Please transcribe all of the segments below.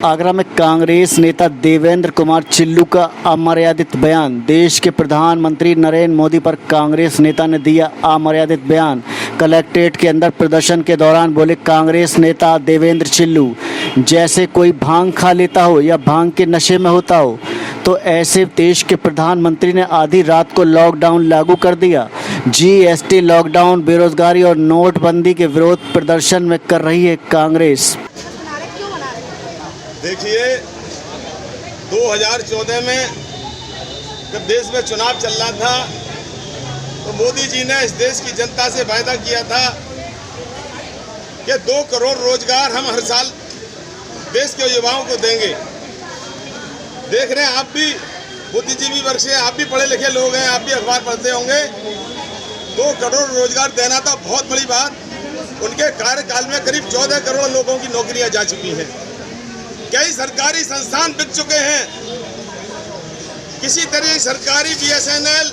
आगरा में कांग्रेस नेता देवेंद्र कुमार चिल्लू का अमर्यादित बयान। देश के प्रधानमंत्री नरेंद्र मोदी पर कांग्रेस नेता ने दिया अमर्यादित बयान। कलेक्ट्रेट के अंदर प्रदर्शन के दौरान बोले कांग्रेस नेता देवेंद्र चिल्लू, जैसे कोई भांग खा लेता हो या भांग के नशे में होता हो। तो ऐसे देश के प्रधानमंत्री ने आधी रात को लॉकडाउन लागू कर दिया। जीएसटी, लॉकडाउन, बेरोजगारी और नोटबंदी के विरोध प्रदर्शन में कर रही है कांग्रेस। देखिए, 2014 में जब देश में चुनाव चल रहा था तो मोदी जी ने इस देश की जनता से वायदा किया था कि 2 करोड़ रोजगार हम हर साल देश के युवाओं को देंगे। देख रहे हैं, आप भी बुद्धिजीवी वर्ग से, आप भी पढ़े लिखे लोग हैं, आप भी अखबार पढ़ते होंगे। 2 करोड़ रोजगार देना तो बहुत बड़ी बात। उनके कार्यकाल में करीब 14 करोड़ लोगों की नौकरियां जा चुकी हैं। कई सरकारी संस्थान बिक चुके हैं। किसी तरह सरकारी बीएसएनएल,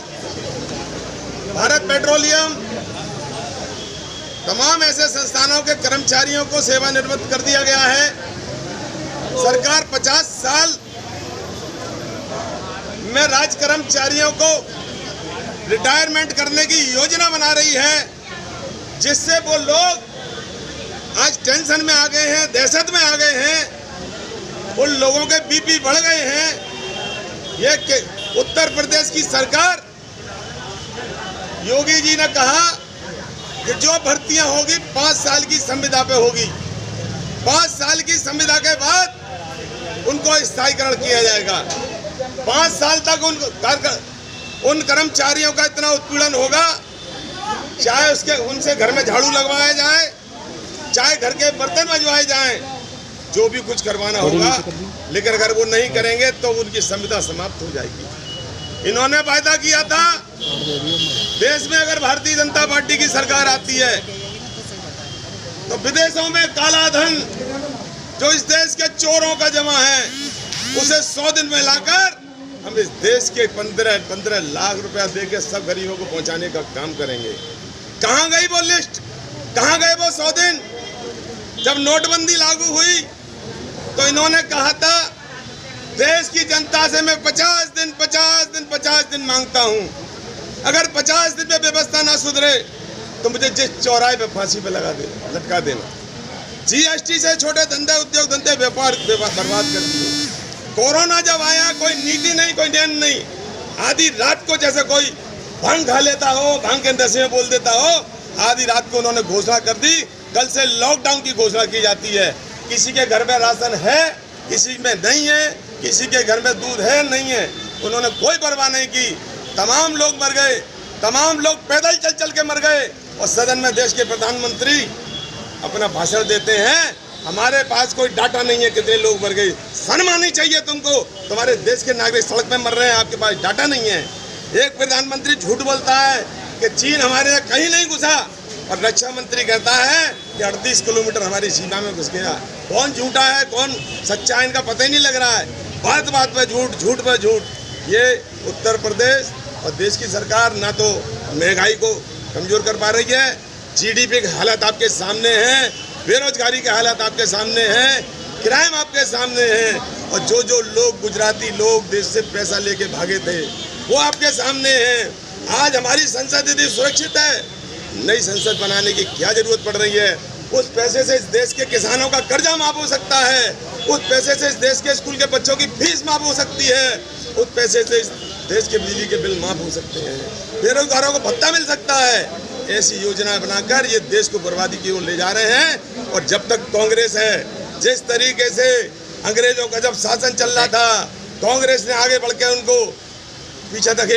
भारत पेट्रोलियम, तमाम ऐसे संस्थानों के कर्मचारियों को सेवानिवृत्त कर दिया गया है। सरकार 50 साल में राज्य कर्मचारियों को रिटायरमेंट करने की योजना बना रही है, जिससे वो लोग आज टेंशन में आ गए हैं, दहशत में आ गए हैं। उन लोगों के बीपी बढ़ गए हैं। ये उत्तर प्रदेश की सरकार, योगी जी ने कहा कि जो भर्तियां होगी 5 साल की संविदा पे होगी। 5 साल की संविदा के बाद उनको स्थायीकरण किया जाएगा। 5 साल तक उन कर्मचारियों का इतना उत्पीड़न होगा, चाहे उनसे घर में झाड़ू लगवाया जाए, चाहे घर के बर्तन मजवाए जाएं, जो भी कुछ करवाना होगा। लेकिन अगर वो नहीं करेंगे तो उनकी संविदा समाप्त हो जाएगी। इन्होंने वायदा किया था, देश में अगर भारतीय जनता पार्टी की सरकार आती है तो विदेशों में काला धन जो इस देश के चोरों का जमा है, उसे 100 दिन में लाकर हम इस देश के 15 लाख रुपया देके सब गरीबों को पहुंचाने का काम करेंगे। कहां गई वो लिस्ट? कहां गए वो 100 दिन? जब नोटबंदी लागू हुई तो इन्होंने कहा था, देश की जनता से मैं 50 दिन मांगता हूं। अगर 50 दिन में व्यवस्था ना सुधरे तो मुझे जिस चौराहे पे फांसी पे लटका देना। जीएसटी से छोटे धंधे, उद्योग धंधे, व्यापार बर्बाद कर दिए। कोरोना जब आया, कोई नीति नहीं, कोई नियम नहीं। आधी रात को जैसे कोई भांग खा लेता हो, भांग के नशे में बोल देता हो, आधी रात को उन्होंने घोषणा कर दी। कल से लॉकडाउन की घोषणा की जाती है। किसी के घर में राशन है, किसी में नहीं है, किसी के घर में दूध है, नहीं है। उन्होंने कोई परवाह नहीं की। तमाम लोग मर गए, तमाम लोग पैदल चल चल के मर गए। और सदन में देश के प्रधानमंत्री अपना भाषण देते हैं, हमारे पास कोई डाटा नहीं है कितने लोग मर गए। शर्म आनी चाहिए तुमको। तुम्हारे देश के नागरिक सड़क पे मर रहे हैं, आपके पास डाटा नहीं है। एक प्रधानमंत्री झूठ बोलता है कि चीन हमारे यहाँ कहीं नहीं घुसा, और रक्षा मंत्री कहता है कि 38 किलोमीटर हमारी सीमा में घुस गया। कौन झूठा है, कौन सच्चा है, इनका पता ही नहीं लग रहा है। बात बात पे झूठ, झूठ पे झूठ। ये उत्तर प्रदेश और देश की सरकार ना तो महंगाई को कमजोर कर पा रही है, जीडीपी के हालात आपके सामने हैं, बेरोजगारी के हालात आपके सामने हैं, क्राइम आपके सामने हैं, और जो लोग, गुजराती लोग देश से पैसा लेके भागे थे, वो आपके सामने हैं। आज हमारी संसद यदि सुरक्षित है, नई संसद बनाने की क्या जरूरत पड़ रही है? उस पैसे से इस देश के किसानों का कर्जा माफ हो सकता है। उस पैसे से इस देश के स्कूल के बच्चों की फीस माफ हो सकती है। उस पैसे से इस देश के बिजली के बिल माफ हो सकते हैं। बेरोजगारों को भत्ता मिल सकता है। ऐसी योजना बनाकर ये देश को बर्बादी की ओर ले जा रहे हैं। और जब तक कांग्रेस है, जिस तरीके से अंग्रेजों का जब शासन चल रहा था, कांग्रेस ने आगे बढ़ के उनको पीछे धकेल